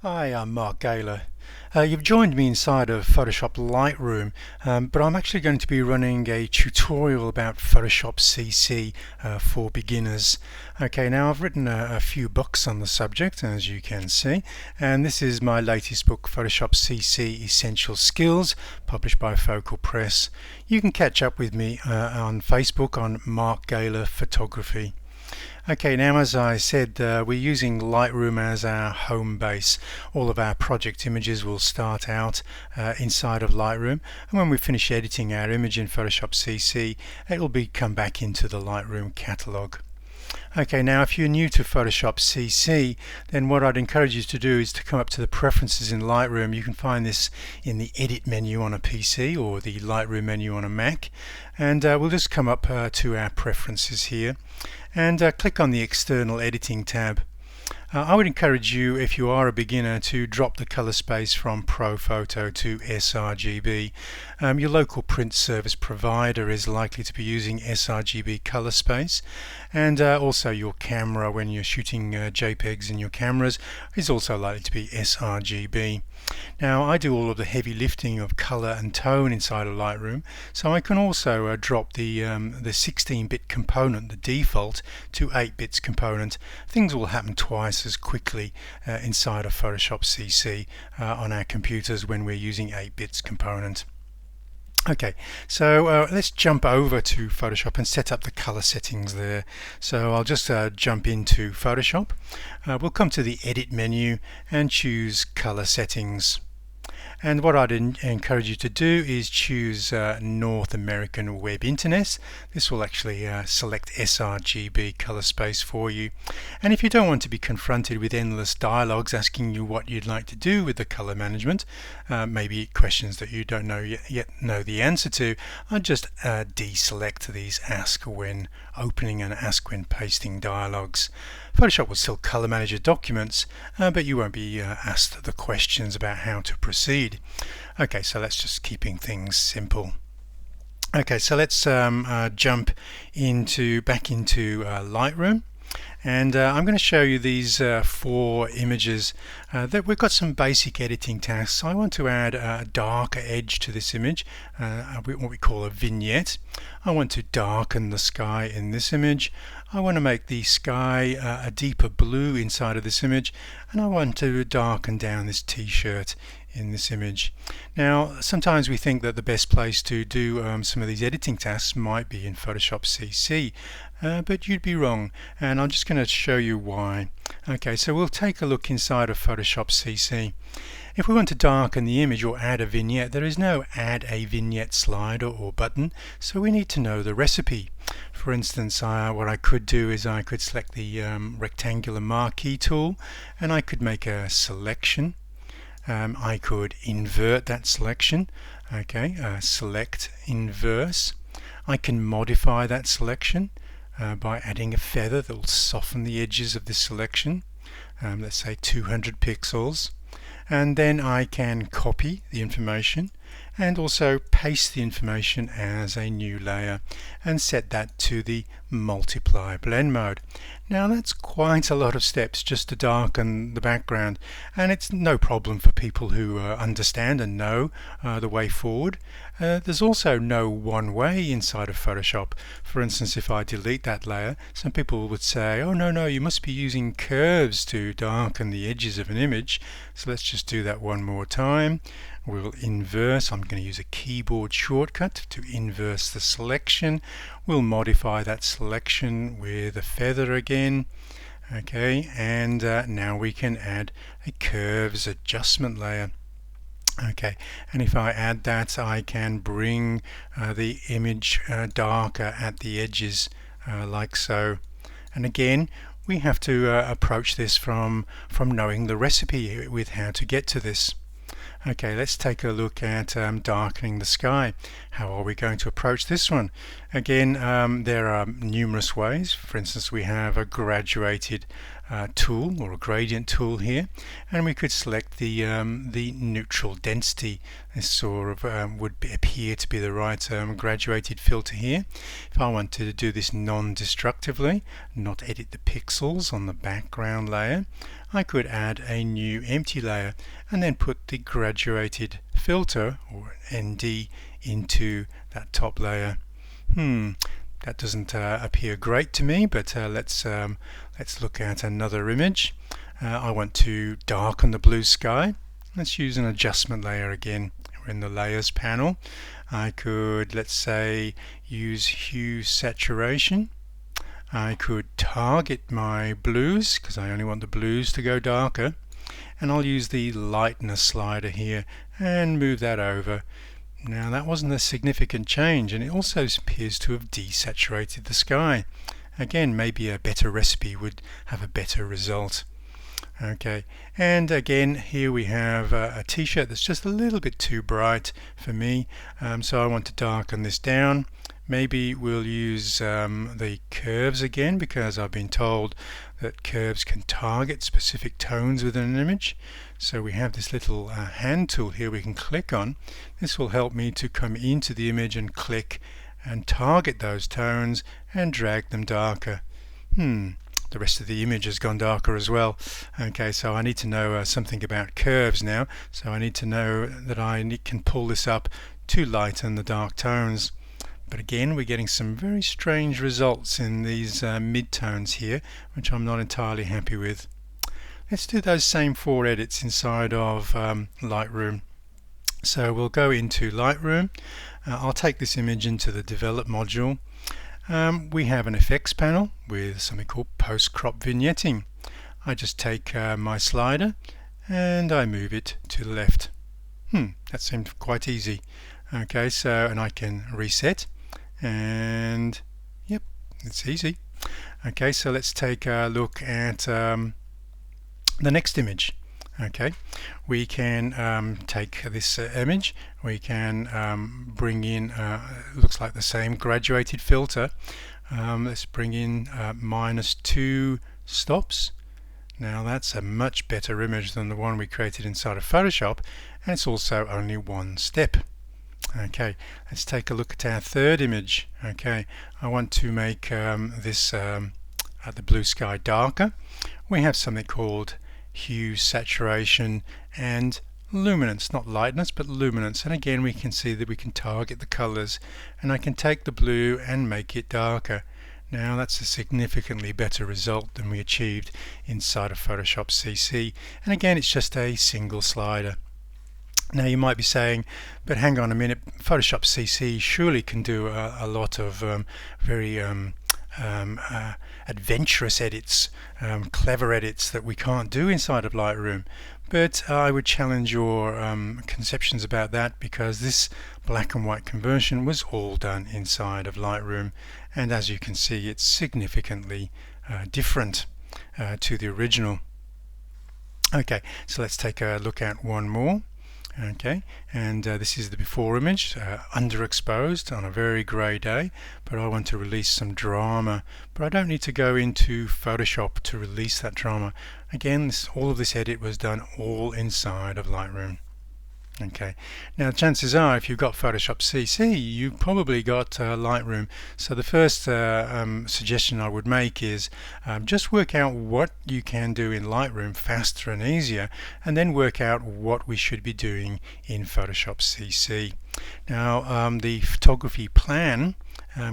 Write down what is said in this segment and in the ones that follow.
Hi, I'm Mark Gaylor. You've joined me inside of Photoshop Lightroom, but I'm actually going to be running a tutorial about Photoshop CC for beginners. Okay, now I've written a few books on the subject, as you can see, and this is my latest book, Photoshop CC Essential Skills, published by Focal Press. You can catch up with me on Facebook on Mark Gaylor Photography. Okay, now as I said, we're using Lightroom as our home base. All of our project images will start out inside of Lightroom, and when we finish editing our image in Photoshop CC, it will come back into the Lightroom catalog. Okay, now if you're new to Photoshop CC, then what I'd encourage you to do is to come up to the preferences in Lightroom. You can find this in the edit menu on a PC or the Lightroom menu on a Mac, and we'll just come up to our preferences here and click on the external editing tab. I would encourage you, if you are a beginner, to drop the color space from ProPhoto to sRGB. Your local print service provider is likely to be using sRGB color space, and also your camera, when you're shooting JPEGs in your cameras, is also likely to be sRGB. Now, I do all of the heavy lifting of color and tone inside of Lightroom, so I can also drop the 16-bit component, the default, to 8 bits component. Things will happen twice as quickly inside of Photoshop CC on our computers when we're using 8 bits component. Okay, so let's jump over to Photoshop and set up the color settings there. So I'll just jump into Photoshop. We'll come to the edit menu and choose color settings. And what I'd encourage you to do is choose North American Web Internet. This will actually select sRGB color space for you. And if you don't want to be confronted with endless dialogues asking you what you'd like to do with the color management, maybe questions that you don't yet know the answer to, I'd just deselect these ask when opening and ask when pasting dialogues. Photoshop will still color manage your documents, but you won't be asked the questions about how to proceed. Okay, so let's just keeping things simple. Okay, so let's jump back into Lightroom. And I'm going to show you these 4 images that we've got some basic editing tasks. I want to add a darker edge to this image, what we call a vignette. I want to darken the sky in this image. I want to make the sky a deeper blue inside of this image, and I want to darken down this t-shirt in this image. Now, sometimes we think that the best place to do some of these editing tasks might be in Photoshop CC, but you'd be wrong, and I'm just going to show you why. Okay, so we'll take a look inside of Photoshop CC. If we want to darken the image or add a vignette, there is no add a vignette slider or button, so we need to know the recipe. For instance, what I could do is I could select the rectangular marquee tool, and I could make a selection. I could invert that selection. Okay, select inverse. I can modify that selection by adding a feather that will soften the edges of this selection. Let's say 200 pixels. And then I can copy the information and also paste the information as a new layer and set that to the multiply blend mode. Now that's quite a lot of steps just to darken the background, and it's no problem for people who understand and know the way forward. There's also no one way inside of Photoshop. For instance, if I delete that layer, some people would say, oh no, you must be using curves to darken the edges of an image. So let's just do that one more time. We'll inverse. I'm going to use a keyboard shortcut to inverse the selection. We'll modify that selection with a feather again. Okay, and now we can add a curves adjustment layer. Okay, and if I add that, I can bring the image darker at the edges like so. And again, we have to approach this from knowing the recipe with how to get to this. Okay, let's take a look at darkening the sky. How are we going to approach this one? Again, there are numerous ways. For instance, we have a graduated tool or a gradient tool here, and we could select the neutral density. This sort of would appear to be the right graduated filter here. If I wanted to do this non-destructively, not edit the pixels on the background layer, I could add a new empty layer and then put the graduated filter, or ND, into that top layer. That doesn't appear great to me, but let's look at another image. I want to darken the blue sky. Let's use an adjustment layer again. We're in the layers panel. I could, let's say, use hue saturation. I could target my blues because I only want the blues to go darker, and I'll use the lightness slider here and move that over. Now that wasn't a significant change, and it also appears to have desaturated the sky. Again, maybe a better recipe would have a better result. Okay, and again here we have a t-shirt that's just a little bit too bright for me, so I want to darken this down. Maybe we'll use the curves again, because I've been told that curves can target specific tones within an image. So we have this little hand tool here we can click on. This will help me to come into the image and click and target those tones and drag them darker. The rest of the image has gone darker as well. Okay, so I need to know something about curves now. So I need to know that I can pull this up to lighten the dark tones. But again, we're getting some very strange results in these mid-tones here, which I'm not entirely happy with. Let's do those same 4 edits inside of Lightroom. So we'll go into Lightroom. I'll take this image into the Develop module. We have an effects panel with something called post-crop vignetting. I just take my slider and I move it to the left. That seemed quite easy. Okay, so, and I can reset, and yep, it's easy. Okay, so let's take a look at the next image. Okay, we can take this image, we can bring in, looks like the same graduated filter. Let's bring in -2 stops. Now that's a much better image than the one we created inside of Photoshop, and it's also only 1 step. Okay, let's take a look at our third image. Okay, I want to make this the blue sky darker. We have something called hue saturation and luminance, not lightness but luminance, and again we can see that we can target the colors, and I can take the blue and make it darker. Now that's a significantly better result than we achieved inside of Photoshop CC, and again it's just a single slider. Now you might be saying, but hang on a minute, Photoshop CC surely can do a lot of very adventurous edits, clever edits that we can't do inside of Lightroom. But I would challenge your conceptions about that, because this black and white conversion was all done inside of Lightroom, and as you can see it's significantly different to the original. Okay, so let's take a look at one more. Okay, and this is the before image, underexposed on a very grey day, but I want to release some drama, but I don't need to go into Photoshop to release that drama. Again, all of this edit was done all inside of Lightroom. Okay, now chances are if you've got Photoshop CC, you've probably got Lightroom. So the first suggestion I would make is just work out what you can do in Lightroom faster and easier, and then work out what we should be doing in Photoshop CC. Now the photography plan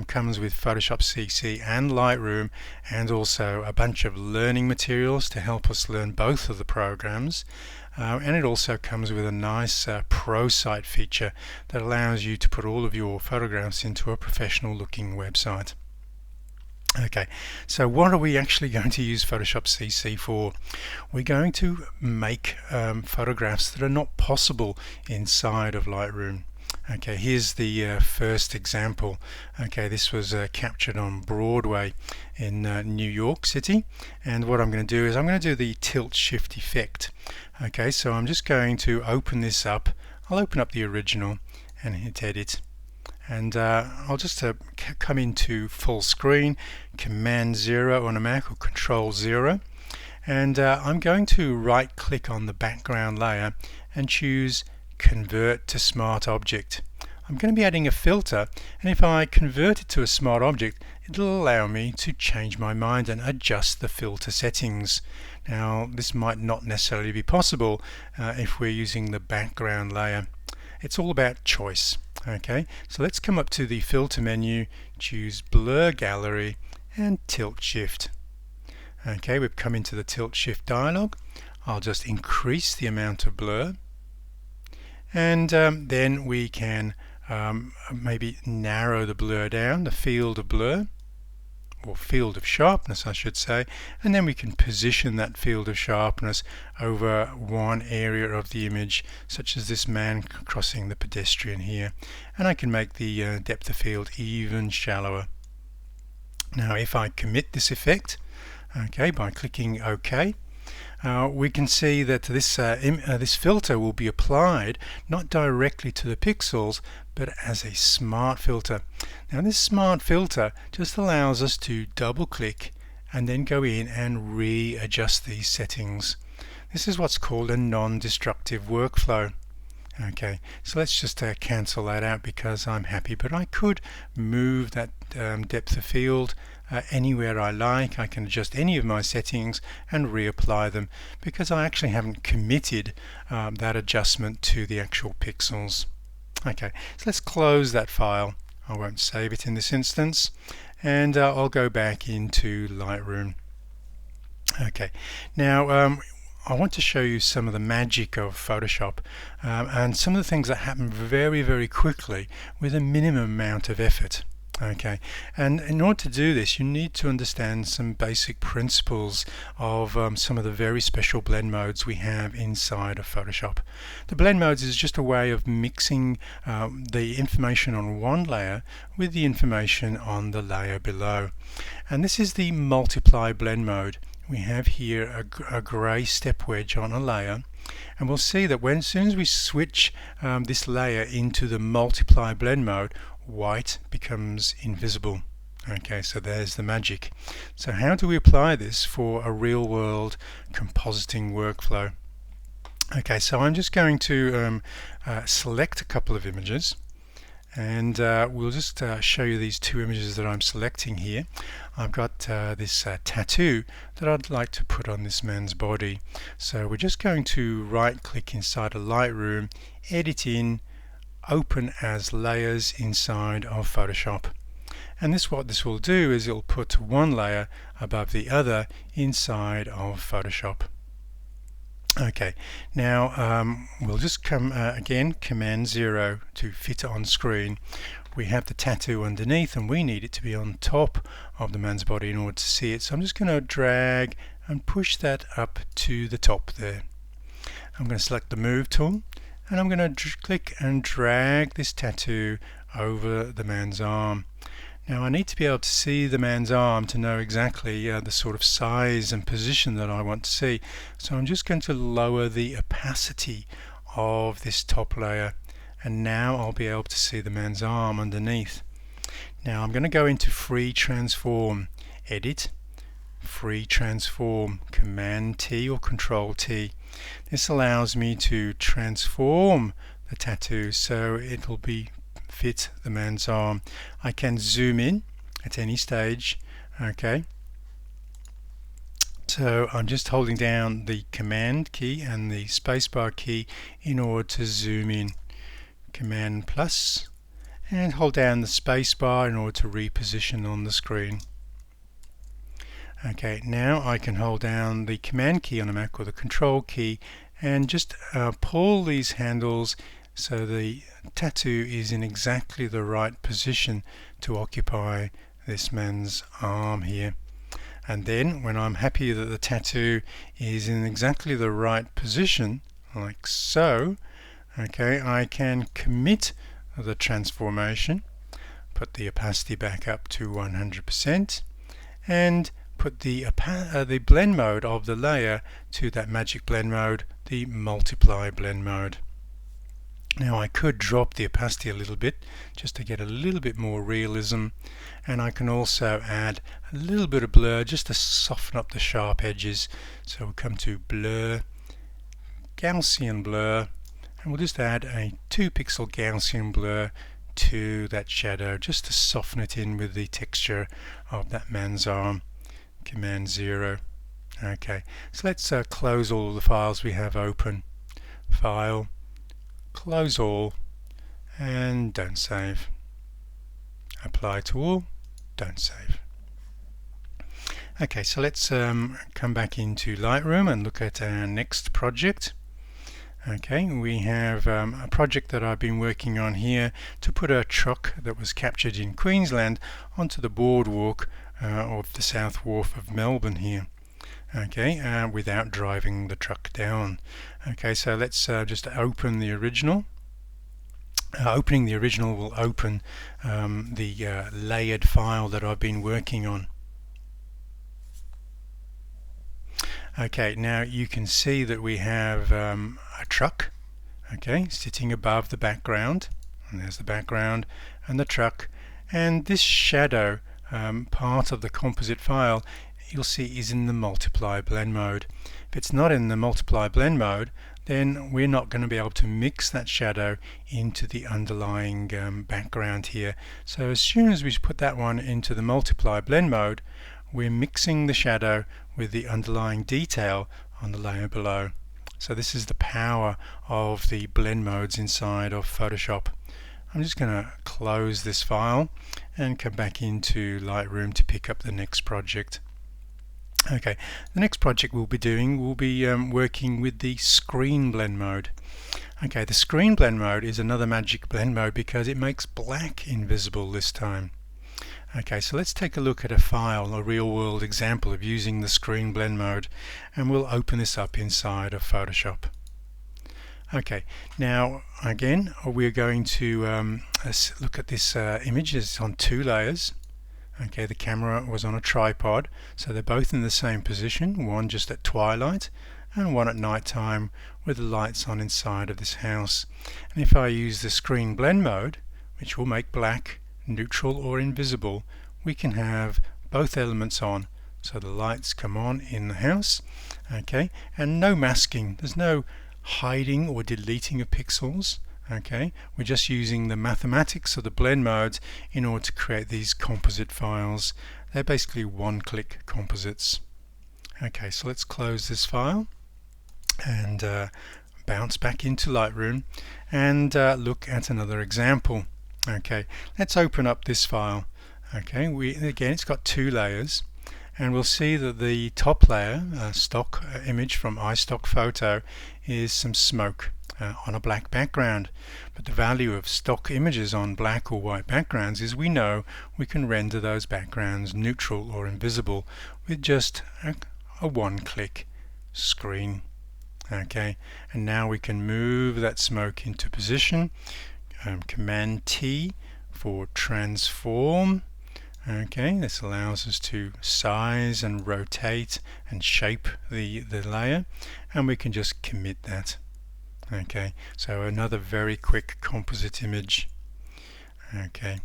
comes with Photoshop CC and Lightroom, and also a bunch of learning materials to help us learn both of the programs. And it also comes with a nice Pro Site feature that allows you to put all of your photographs into a professional looking website. Okay, so what are we actually going to use Photoshop CC for? We're going to make photographs that are not possible inside of Lightroom. Okay, here's the first example. Okay, this was captured on Broadway in New York City, and what I'm going to do is I'm going to do the tilt shift effect. Okay, so I'm just going to open this up. I'll open up the original and hit edit, and I'll just come into full screen, Command 0 on a Mac or Control 0, and I'm going to right click on the background layer and choose Convert to Smart Object. I'm going to be adding a filter, and if I convert it to a smart object, it'll allow me to change my mind and adjust the filter settings. Now this might not necessarily be possible if we're using the background layer. It's all about choice. Okay, so let's come up to the filter menu, choose blur gallery and tilt shift. Okay, we've come into the tilt shift dialog. I'll just increase the amount of blur, and then we can maybe narrow the blur down, the field of blur, or field of sharpness I should say, and then we can position that field of sharpness over one area of the image, such as this man crossing the pedestrian here, and I can make the depth of field even shallower. Now if I commit this effect, okay, by clicking OK, we can see that this filter will be applied not directly to the pixels but as a smart filter. Now this smart filter just allows us to double click and then go in and readjust these settings. This is what's called a non-destructive workflow. Okay, so let's just cancel that out because I'm happy, but I could move that depth of field anywhere I like. I can adjust any of my settings and reapply them because I actually haven't committed that adjustment to the actual pixels. Okay, so let's close that file. I won't save it in this instance, and I'll go back into Lightroom. Okay, now I want to show you some of the magic of Photoshop and some of the things that happen very, very quickly with a minimum amount of effort. Okay, and in order to do this you need to understand some basic principles of some of the very special blend modes we have inside of Photoshop. The blend modes is just a way of mixing the information on one layer with the information on the layer below, and this is the multiply blend mode. We have here a grey step wedge on a layer, and we'll see that as soon as we switch this layer into the multiply blend mode, white becomes invisible. Okay, so there's the magic. So how do we apply this for a real world compositing workflow? Okay, so I'm just going to select a couple of images, and we'll just show you these two images that I'm selecting here. I've got this tattoo that I'd like to put on this man's body. So we're just going to right click inside of Lightroom, edit in, open as layers inside of Photoshop. And what this will do is it'll put one layer above the other inside of Photoshop. Okay, now we'll just come again, Command 0 to fit on screen. We have the tattoo underneath and we need it to be on top of the man's body in order to see it. So I'm just going to drag and push that up to the top there. I'm going to select the Move tool, and I'm going to click and drag this tattoo over the man's arm. Now I need to be able to see the man's arm to know exactly the sort of size and position that I want to see. So I'm just going to lower the opacity of this top layer, and now I'll be able to see the man's arm underneath. Now I'm going to go into Free Transform, Edit, Free Transform, Command T or Control T. This allows me to transform the tattoo so it will fit the man's arm. I can zoom in at any stage. Okay, so I'm just holding down the Command key and the spacebar key in order to zoom in. Command plus, and hold down the spacebar in order to reposition on the screen. Okay, now I can hold down the Command key on a Mac or the Control key and just pull these handles so the tattoo is in exactly the right position to occupy this man's arm here. And then when I'm happy that the tattoo is in exactly the right position, like so, okay, I can commit the transformation, put the opacity back up to 100%, and put the blend mode of the layer to that magic blend mode, the multiply blend mode. Now I could drop the opacity a little bit just to get a little bit more realism, and I can also add a little bit of blur just to soften up the sharp edges. So we'll come to Blur, Gaussian Blur, and we'll just add a 2 pixel Gaussian blur to that shadow just to soften it in with the texture of that man's arm. Command 0. Okay, so let's close all the files we have open. File, close all, and don't save. Apply to all, don't save. Okay, so let's come back into Lightroom and look at our next project. Okay, we have a project that I've been working on here to put a truck that was captured in Queensland onto the boardwalk of the South Wharf of Melbourne here. Okay, without driving the truck down. Okay, so let's just open the original. Opening the original will open the layered file that I've been working on. Okay, now you can see that we have a truck, okay, sitting above the background, and there's the background and the truck, and this shadow part of the composite file you'll see is in the multiply blend mode. If it's not in the multiply blend mode, then we're not going to be able to mix that shadow into the underlying background here. So as soon as we put that one into the multiply blend mode, we're mixing the shadow with the underlying detail on the layer below. So this is the power of the blend modes inside of Photoshop. I'm just going to close this file and come back into Lightroom to pick up the next project. Okay, the next project we'll be doing will be working with the screen blend mode. Okay, the screen blend mode is another magic blend mode because it makes black invisible this time. Okay, so let's take a look at a file, a real-world example of using the screen blend mode, and we'll open this up inside of Photoshop. Okay, now again we're going to look at this image. It's on 2 layers. Okay, the camera was on a tripod, so they're both in the same position, one just at twilight and one at night time with the lights on inside of this house. And if I use the screen blend mode, which will make black, neutral or invisible, we can have both elements on, so the lights come on in the house, okay, and no masking. There's no hiding or deleting of pixels. Okay, we're just using the mathematics of the blend modes in order to create these composite files. They're basically one-click composites. Okay, so let's close this file and bounce back into Lightroom and look at another example. Okay, let's open up this file. Okay, again it's got 2 layers, and we'll see that the top layer, stock image from iStock Photo, is some smoke on a black background. But the value of stock images on black or white backgrounds is we know we can render those backgrounds neutral or invisible with just a one-click screen. Okay, and now we can move that smoke into position. Command T for transform. Okay, this allows us to size and rotate and shape the layer, and we can just commit that. Okay, so another very quick composite image. Okay,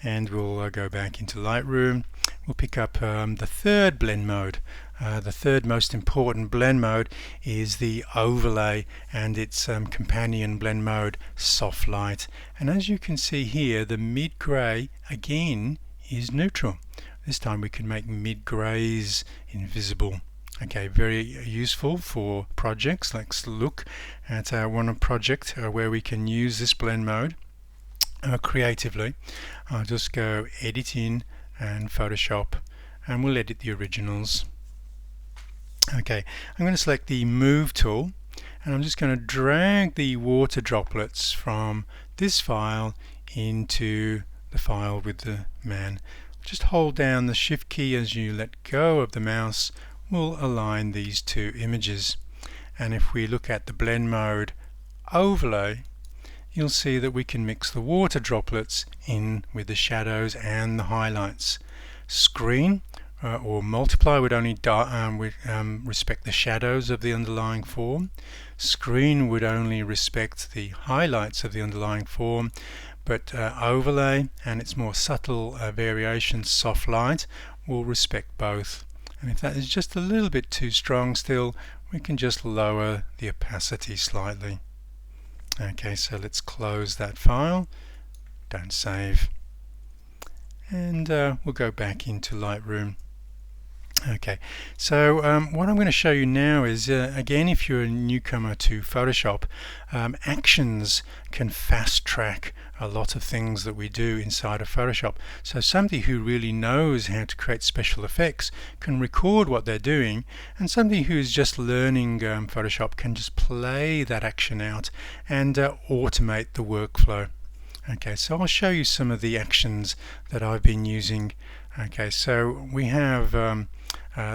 and we'll go back into Lightroom. We'll pick up the third blend mode. The third most important blend mode is the overlay and its companion blend mode, soft light. And as you can see here, the mid-gray again is neutral. This time we can make mid-grays invisible. Okay, very useful for projects. Let's look at one project where we can use this blend mode creatively. I'll just go Edit in and Photoshop, and we'll edit the originals. Okay, I'm going to select the Move tool, and I'm just going to drag the water droplets from this file into the file with the man. Just hold down the Shift key as you let go of the mouse. We'll align these 2 images. And if we look at the blend mode overlay, you'll see that we can mix the water droplets in with the shadows and the highlights. Screen or multiply would only respect the shadows of the underlying form. Screen would only respect the highlights of the underlying form, but overlay and its more subtle variations, soft light, will respect both. And if that is just a little bit too strong still, we can just lower the opacity slightly. Okay, so let's close that file, don't save, and we'll go back into Lightroom. Okay, so what I'm going to show you now is, again, if you're a newcomer to Photoshop, actions can fast track a lot of things that we do inside of Photoshop. So somebody who really knows how to create special effects can record what they're doing, and somebody who's just learning Photoshop can just play that action out and automate the workflow. Okay, so I'll show you some of the actions that I've been using. Okay, so we have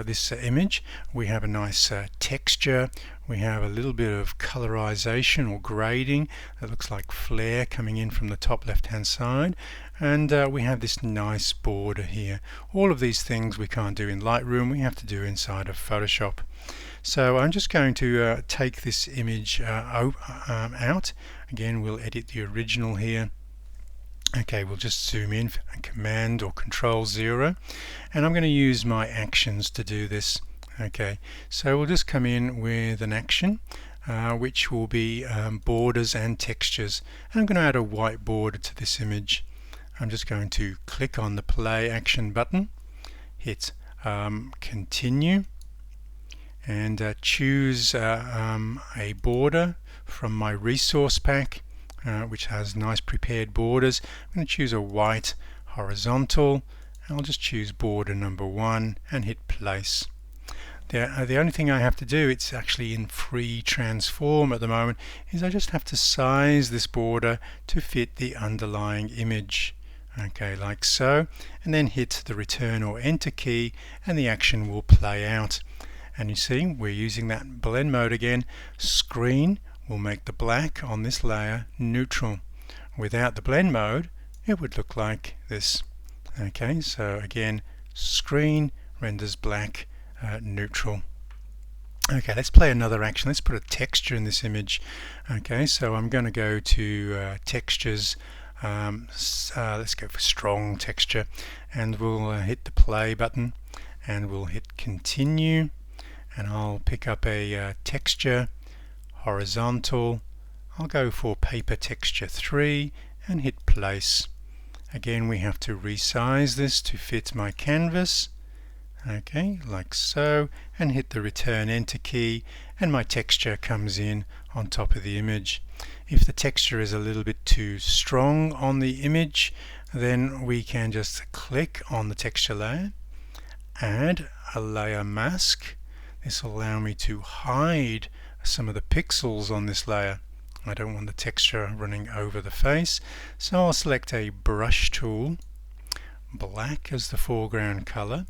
this image, we have a nice texture, we have a little bit of colorization or grading that looks like flare coming in from the top left hand side, and we have this nice border here. All of these things we can't do in Lightroom, we have to do inside of Photoshop. So I'm just going to take this image out. Again, we'll edit the original here. Okay, we'll just zoom in, Command or Control 0, and I'm going to use my actions to do this. Okay, so we'll just come in with an action which will be borders and textures, and I'm going to add a white border to this image. I'm just going to click on the play action button, hit continue, and choose a border from my resource pack, which has nice prepared borders. I'm going to choose a white horizontal, and I'll just choose border number 1 and hit place. The only thing I have to do, it's actually in free transform at the moment, is I just have to size this border to fit the underlying image. Okay, like so, and then hit the return or enter key and the action will play out. And you see we're using that blend mode again. Screen will make the black on this layer neutral. Without the blend mode it would look like this. Okay, so again, screen renders black, neutral. Okay, let's play another action. Let's put a texture in this image. Okay, so I'm going to go to textures. Let's go for strong texture, and we'll hit the play button and we'll hit continue, and I'll pick up a texture horizontal. I'll go for paper texture 3 and hit place. Again, we have to resize this to fit my canvas. Okay, like so, and hit the return enter key, and my texture comes in on top of the image. If the texture is a little bit too strong on the image, then we can just click on the texture layer, add a layer mask. This will allow me to hide some of the pixels on this layer. I don't want the texture running over the face, so I'll select a brush tool, black as the foreground color.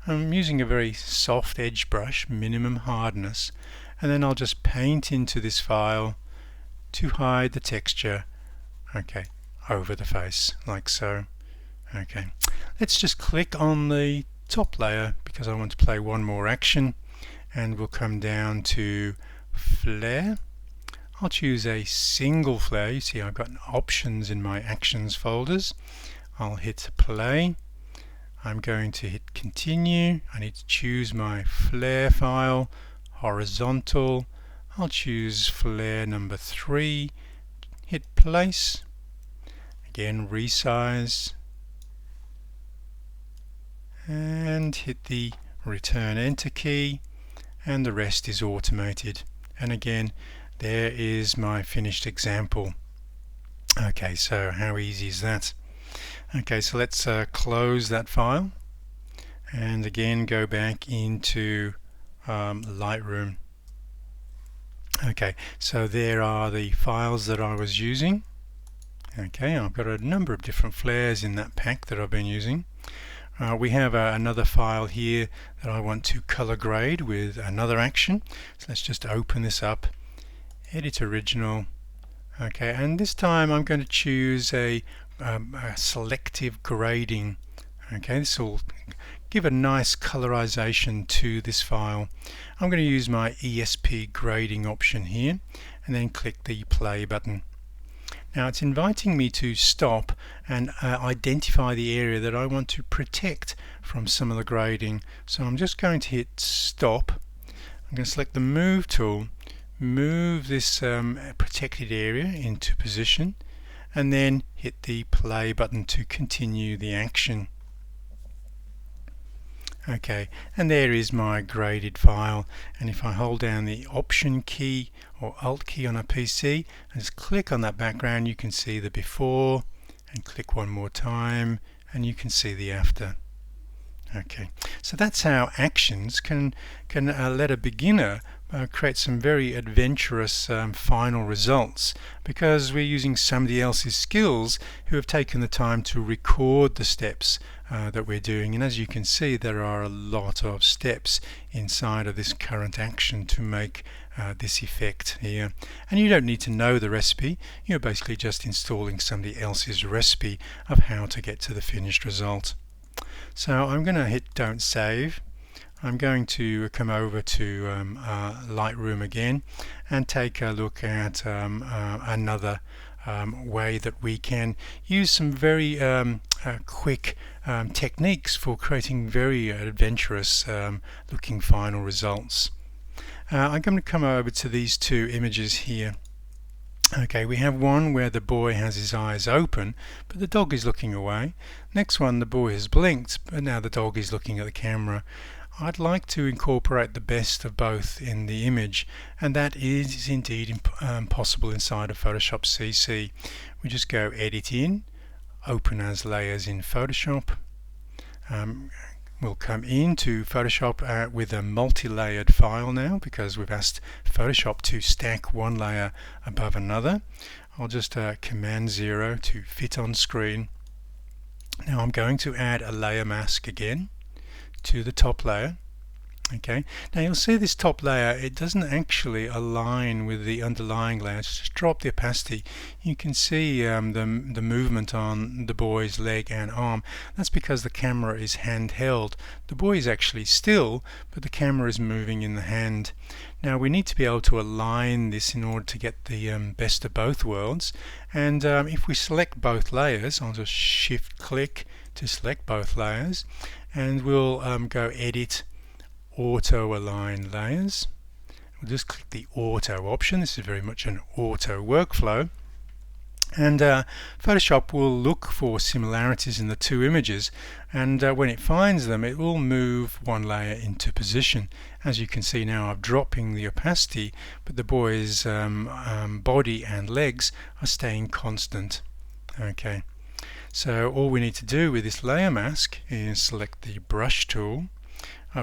I'm using a very soft edge brush, minimum hardness, and then I'll just paint into this file to hide the texture, okay, over the face, like so. Okay, let's just click on the top layer because I want to play one more action, and we'll come down to flare. I'll choose a single flare. You see I've got options in my actions folders. I'll hit play. I'm going to hit continue. I need to choose my flare file, horizontal. I'll choose flare number 3, hit place. Again, resize, and hit the return enter key, and the rest is automated. And again, there is my finished example. Okay, so how easy is that? Okay, so let's close that file and again go back into Lightroom. Okay, so there are the files that I was using. Okay, I've got a number of different flares in that pack that I've been using. We have another file here that I want to color grade with another action. So let's just open this up, edit original. Okay, and this time I'm going to choose a selective grading. Okay, this will give a nice colorization to this file. I'm going to use my ESP grading option here and then click the play button. Now it's inviting me to stop and identify the area that I want to protect from some of the grading. So I'm just going to hit stop. I'm going to select the move tool, move this protected area into position, and then hit the play button to continue the action. Okay, and there is my graded file, and if I hold down the Option key or Alt key on a PC and just click on that background, you can see the before, and click one more time and you can see the after. Okay, so that's how actions can let a beginner create some very adventurous final results, because we're using somebody else's skills who have taken the time to record the steps that we're doing. And as you can see, there are a lot of steps inside of this current action to make this effect here. And you don't need to know the recipe, you're basically just installing somebody else's recipe of how to get to the finished result. So I'm going to hit Don't Save. I'm going to come over to Lightroom again and take a look at another way that we can use some very quick techniques for creating very adventurous looking final results. I'm going to come over to these two images here. Okay, we have one where the boy has his eyes open, but the dog is looking away. Next one, the boy has blinked, but now the dog is looking at the camera. I'd like to incorporate the best of both in the image, and that is indeed possible inside of Photoshop CC. We just go Edit In, Open as Layers in Photoshop. We'll come into Photoshop with a multi-layered file now, because we've asked Photoshop to stack one layer above another. I'll just Command 0 to fit on screen. Now I'm going to add a layer mask again to the top layer. Okay, now you'll see this top layer, it doesn't actually align with the underlying layer. Just drop the opacity. You can see the movement on the boy's leg and arm. That's because the camera is handheld. The boy is actually still, but the camera is moving in the hand. Now we need to be able to align this in order to get the best of both worlds. And if we select both layers, I'll just shift click to select both layers, and we'll go Edit, Auto Align Layers. We'll just click the Auto option. This is very much an auto workflow, and Photoshop will look for similarities in the two images, and when it finds them, it will move one layer into position. As you can see now, I'm dropping the opacity, but the boy's body and legs are staying constant. Okay, so all we need to do with this layer mask is select the brush tool.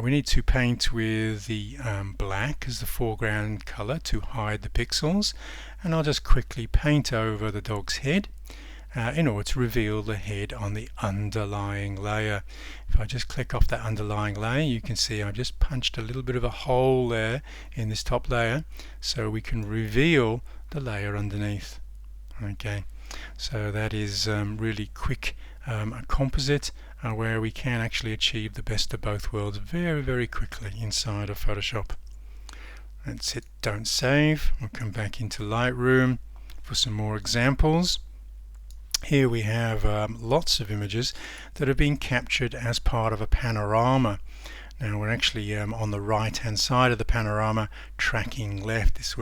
We need to paint with the black as the foreground color to hide the pixels, and I'll just quickly paint over the dog's head in order to reveal the head on the underlying layer. If I just click off that underlying layer, you can see I've just punched a little bit of a hole there in this top layer so we can reveal the layer underneath. Okay, so that is really quick a composite where we can actually achieve the best of both worlds very, very quickly inside of Photoshop. Let's hit Don't Save. We'll come back into Lightroom for some more examples. Here we have lots of images that have been captured as part of a panorama. Now we're actually on the right hand side of the panorama, tracking left. This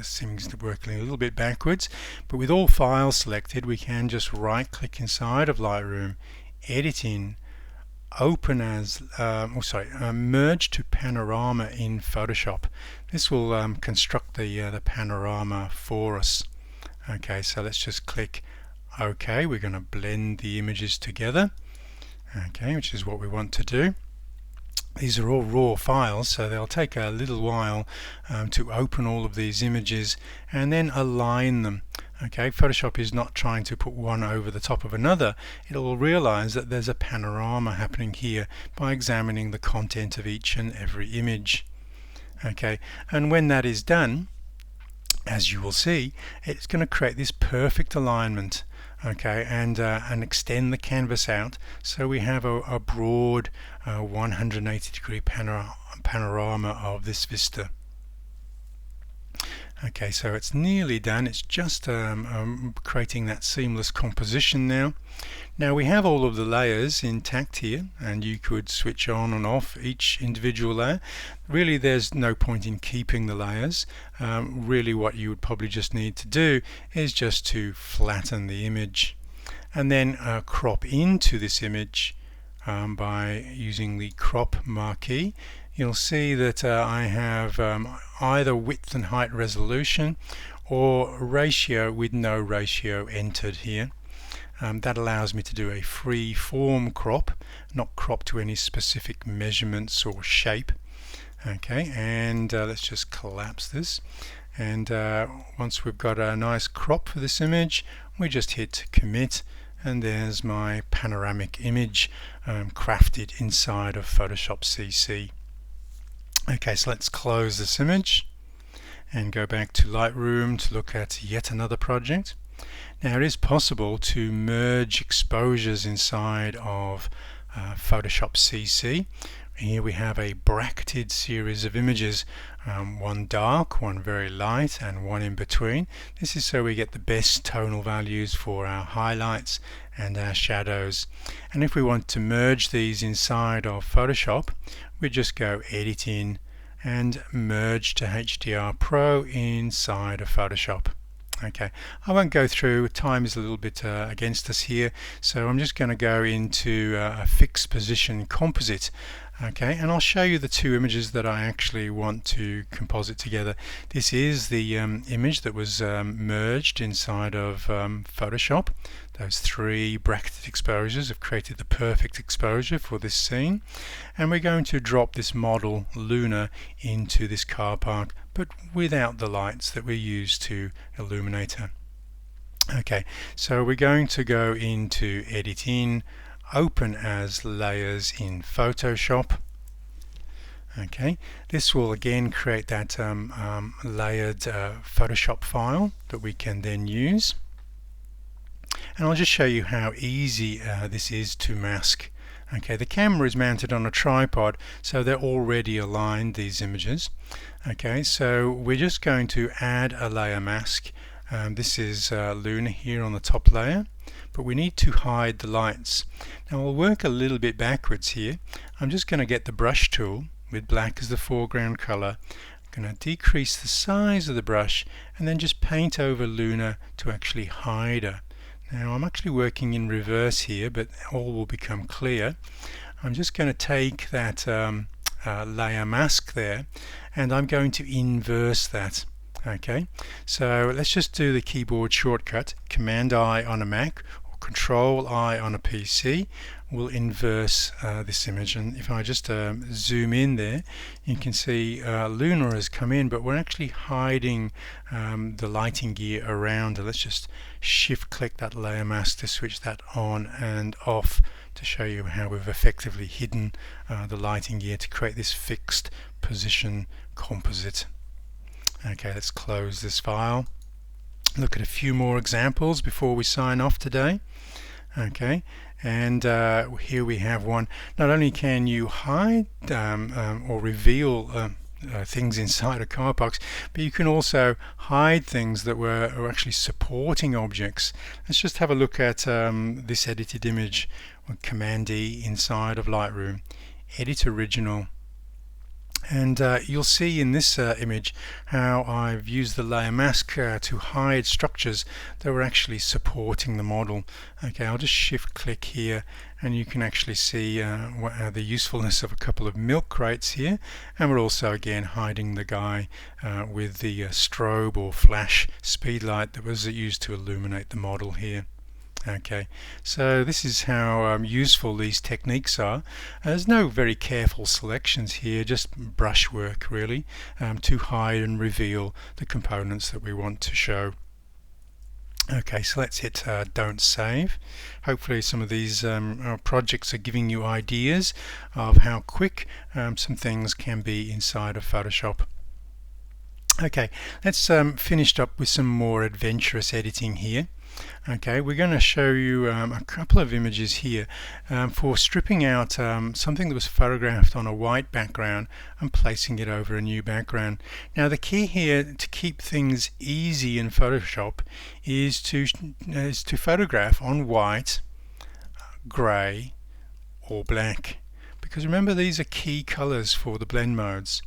seems to work a little bit backwards, but with all files selected, we can just right click inside of Lightroom, Edit In, Open as Merge to Panorama in Photoshop. This will construct the panorama for us. Okay, so let's just click OK. We're going to blend the images together, okay, which is what we want to do. These are all raw files, so they'll take a little while to open all of these images and then align them. Okay, Photoshop is not trying to put one over the top of another. It will realize that there's a panorama happening here by examining the content of each and every image. Okay, and when that is done, as you will see, it's going to create this perfect alignment. Okay, and extend the canvas out so we have a broad 180-degree panorama of this vista. Okay, so it's nearly done. It's just creating that seamless composition now. Now we have all of the layers intact here, and you could switch on and off each individual layer. Really, there's no point in keeping the layers. Really what you would probably just need to do is just to flatten the image and then crop into this image by using the crop marquee, you'll see that I have either width and height resolution or ratio with no ratio entered here. That allows me to do a free form crop, not crop to any specific measurements or shape. Okay, and let's just collapse this, and once we've got a nice crop for this image, we just hit commit, and there's my panoramic image crafted inside of Photoshop CC. Okay, so let's close this image and go back to Lightroom to look at yet another project. Now, it is possible to merge exposures inside of Photoshop CC. Here we have a bracketed series of images, one dark, one very light, and one in between. This is so we get the best tonal values for our highlights and our shadows. And if we want to merge these inside of Photoshop, we just go Editing and Merge to HDR Pro inside of Photoshop. Okay, I won't go through, time is a little bit against us here, so I'm just going to go into a fixed position composite. Okay, and I'll show you the two images that I actually want to composite together. This is the image that was merged inside of Photoshop. Those three bracketed exposures have created the perfect exposure for this scene, and we're going to drop this model Luna into this car park, but without the lights that we use to illuminate her. Okay, so we're going to go into Editing, Open as Layers in Photoshop. Okay, this will again create that layered Photoshop file that we can then use. And I'll just show you how easy this is to mask. Okay, the camera is mounted on a tripod, so they're already aligned, these images. Okay, so we're just going to add a layer mask. This is Luna here on the top layer, but we need to hide the lights. Now I'll work a little bit backwards here. I'm just going to get the brush tool with black as the foreground color. I'm going to decrease the size of the brush and then just paint over Luna to actually hide her. Now I'm actually working in reverse here, but all will become clear. I'm just going to take that layer mask there, and I'm going to inverse that. Okay, so let's just do the keyboard shortcut. Command-I on a Mac or Control-I on a PC will inverse this image. And if I just zoom in there, you can see Luna has come in, but we're actually hiding the lighting gear around her. Let's just shift-click that layer mask to switch that on and off to show you how we've effectively hidden the lighting gear to create this fixed position composite. Okay, let's close this file. Look at a few more examples before we sign off today. Okay, and here we have one. Not only can you hide or reveal things inside of car parks, but you can also hide things that are actually supporting objects. Let's just have a look at this edited image with Command-D inside of Lightroom. Edit Original. And you'll see in this image how I've used the layer mask to hide structures that were actually supporting the model. Okay, I'll just shift click here and you can actually see the usefulness of a couple of milk crates here, and we're also again hiding the guy with the strobe or flash speed light that was used to illuminate the model here. Okay, so this is how useful these techniques are. There's no very careful selections here, just brushwork really, to hide and reveal the components that we want to show. Okay, so let's hit Don't Save. Hopefully some of these projects are giving you ideas of how quick some things can be inside of Photoshop. Okay, let's finish up with some more adventurous editing here. Okay, we're going to show you a couple of images here for stripping out something that was photographed on a white background and placing it over a new background. Now the key here to keep things easy in Photoshop is to photograph on white, grey or black. because remember, these are key colors for the blend modes.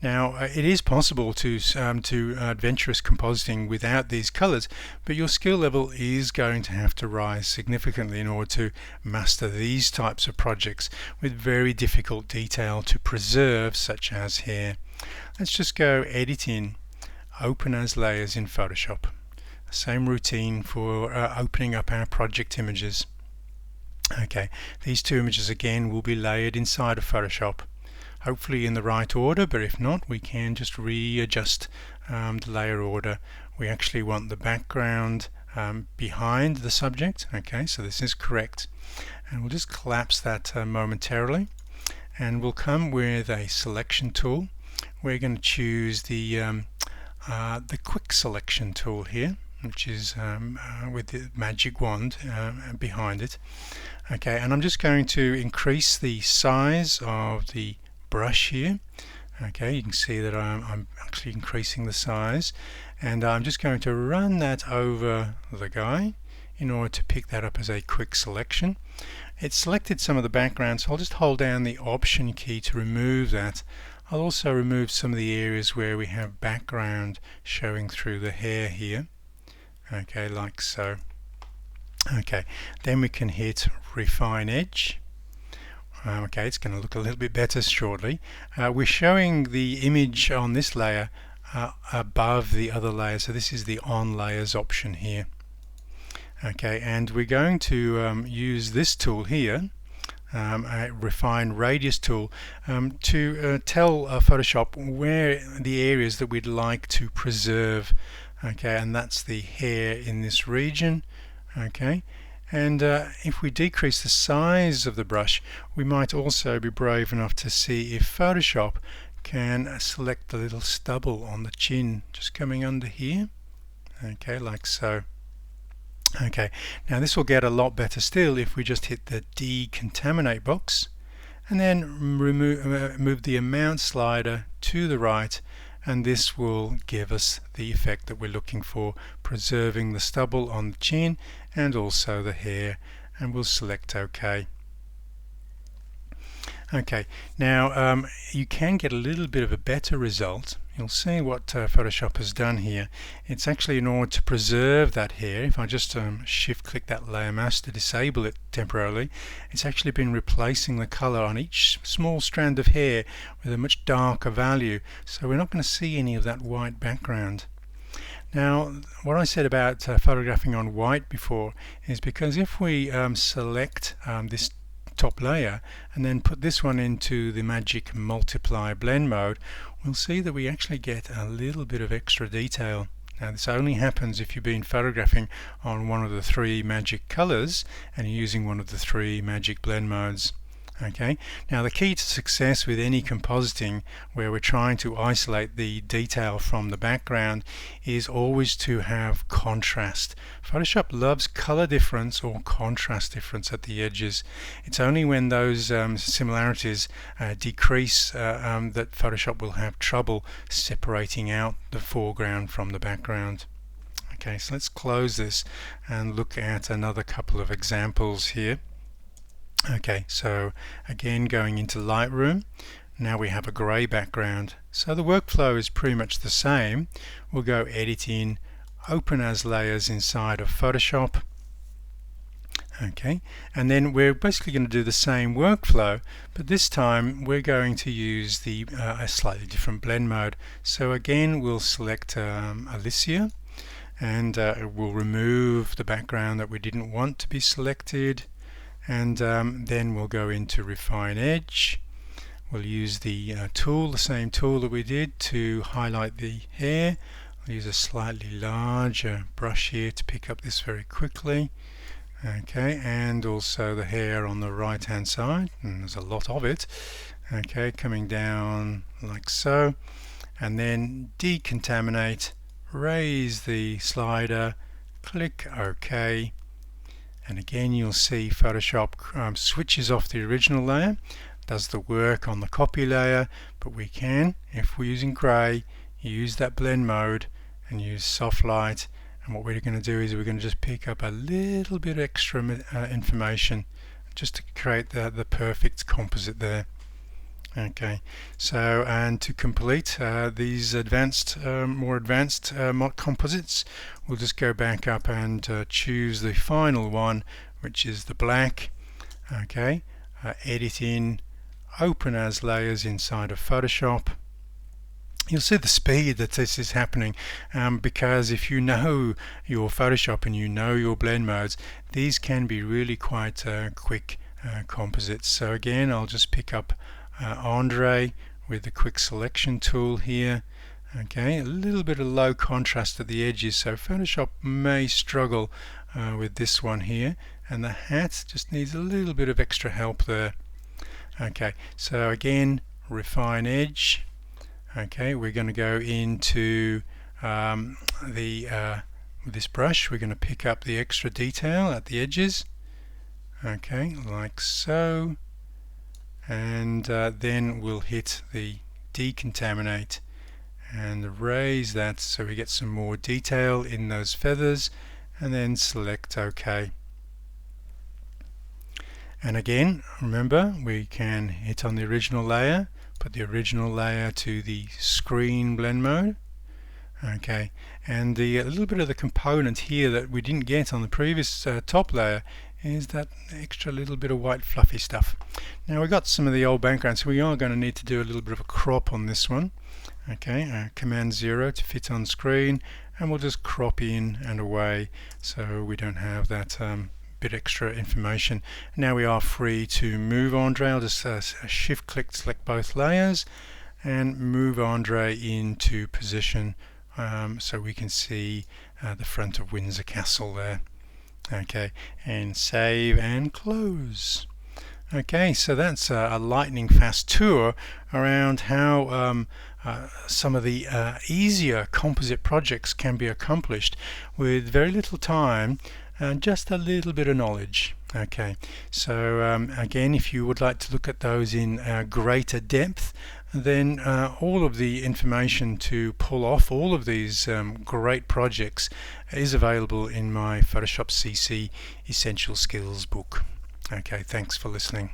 Now it is possible to adventurous compositing without these colors, but your skill level is going to have to rise significantly in order to master these types of projects with very difficult detail to preserve, such as here. Let's just go Editing, Open as Layers in Photoshop. Same routine for opening up our project images. Okay, these two images again will be layered inside of Photoshop, hopefully in the right order, but if not, we can just readjust the layer order. We actually want the background behind the subject. Okay, so this is correct, and we'll just collapse that momentarily, and we'll come with a selection tool. We're going to choose the quick selection tool here, which is with the magic wand behind it. Okay, and I'm just going to increase the size of the brush here. Okay, you can see that I'm actually increasing the size, and I'm just going to run that over the guy in order to pick that up as a quick selection. It's selected some of the background, so I'll just hold down the Option key to remove that. I'll also remove some of the areas where we have background showing through the hair here. Okay, like so. Okay, then we can hit Refine Edge. Okay, it's going to look a little bit better shortly. We're showing the image on this layer above the other layer, so this is the On Layers option here. Okay, and we're going to use this tool here, a Refine Radius tool, to tell Photoshop where the areas that we'd like to preserve. Okay, and that's the hair in this region. Okay, and if we decrease the size of the brush, we might also be brave enough to see if Photoshop can select the little stubble on the chin just coming under here. Okay, like so. Okay, now this will get a lot better still if we just hit the Decontaminate box and then move the amount slider to the right, and this will give us the effect that we're looking for, preserving the stubble on the chin and also the hair, and we'll select OK. Okay, now you can get a little bit of a better result. You'll see what Photoshop has done here. It's actually, in order to preserve that hair, if I just shift click that layer mask to disable it temporarily, it's actually been replacing the color on each small strand of hair with a much darker value, so we're not going to see any of that white background. Now, what I said about photographing on white before is because if we select this top layer and then put this one into the magic multiply blend mode, we'll see that we actually get a little bit of extra detail. Now this only happens if you've been photographing on one of the three magic colors and you're using one of the three magic blend modes. Okay, now the key to success with any compositing where we're trying to isolate the detail from the background is always to have contrast. Photoshop loves color difference or contrast difference at the edges. It's only when those similarities decrease that Photoshop will have trouble separating out the foreground from the background. Okay, so let's close this and look at another couple of examples here. Okay, so again going into Lightroom, now we have a grey background, so the workflow is pretty much the same. We'll go Editing, Open as Layers inside of Photoshop. Okay, and then we're basically going to do the same workflow, but this time we're going to use the a slightly different blend mode. So again we'll select Alicia, and we'll remove the background that we didn't want to be selected. And then we'll go into Refine Edge. We'll use the tool, the same tool that we did to highlight the hair. I'll use a slightly larger brush here to pick up this very quickly. Okay, and also the hair on the right hand side, and there's a lot of it. Okay, coming down like so, and then decontaminate, raise the slider, click OK. And again you'll see Photoshop switches off the original layer, does the work on the copy layer, but we can, if we're using grey, use that blend mode and use soft light, and what we're going to do is we're going to just pick up a little bit extra information just to create the perfect composite there. Okay, so and to complete these more advanced composites, we'll just go back up and choose the final one, which is the black. Okay, edit in, open as layers inside of Photoshop. You'll see the speed that this is happening, because if you know your Photoshop and you know your blend modes, these can be really quite quick composites. So again, I'll just pick up Andre with the quick selection tool here. Okay, a little bit of low contrast at the edges, so Photoshop may struggle with this one here, and the hat just needs a little bit of extra help there. Okay, so again, refine edge. Okay, we're going to go into with this brush, we're going to pick up the extra detail at the edges. Okay, like so. And then we'll hit the decontaminate and erase that so we get some more detail in those feathers, and then select OK. And again, remember, we can hit on the original layer, put the original layer to the screen blend mode. Okay, and a little bit of the component here that we didn't get on the previous top layer is that extra little bit of white fluffy stuff. Now we got some of the old background, so we are going to need to do a little bit of a crop on this one. Okay, Command 0 to fit on screen, and we'll just crop in and away so we don't have that bit extra information. Now we are free to move Andre. I'll just shift click, select both layers and move Andre into position so we can see the front of Windsor Castle there. Okay, and save and close. Okay, so that's a lightning fast tour around how some of the easier composite projects can be accomplished with very little time and just a little bit of knowledge. Okay, so again, if you would like to look at those in greater depth, then all of the information to pull off all of these great projects is available in my Photoshop CC Essential Skills book. Okay, thanks for listening.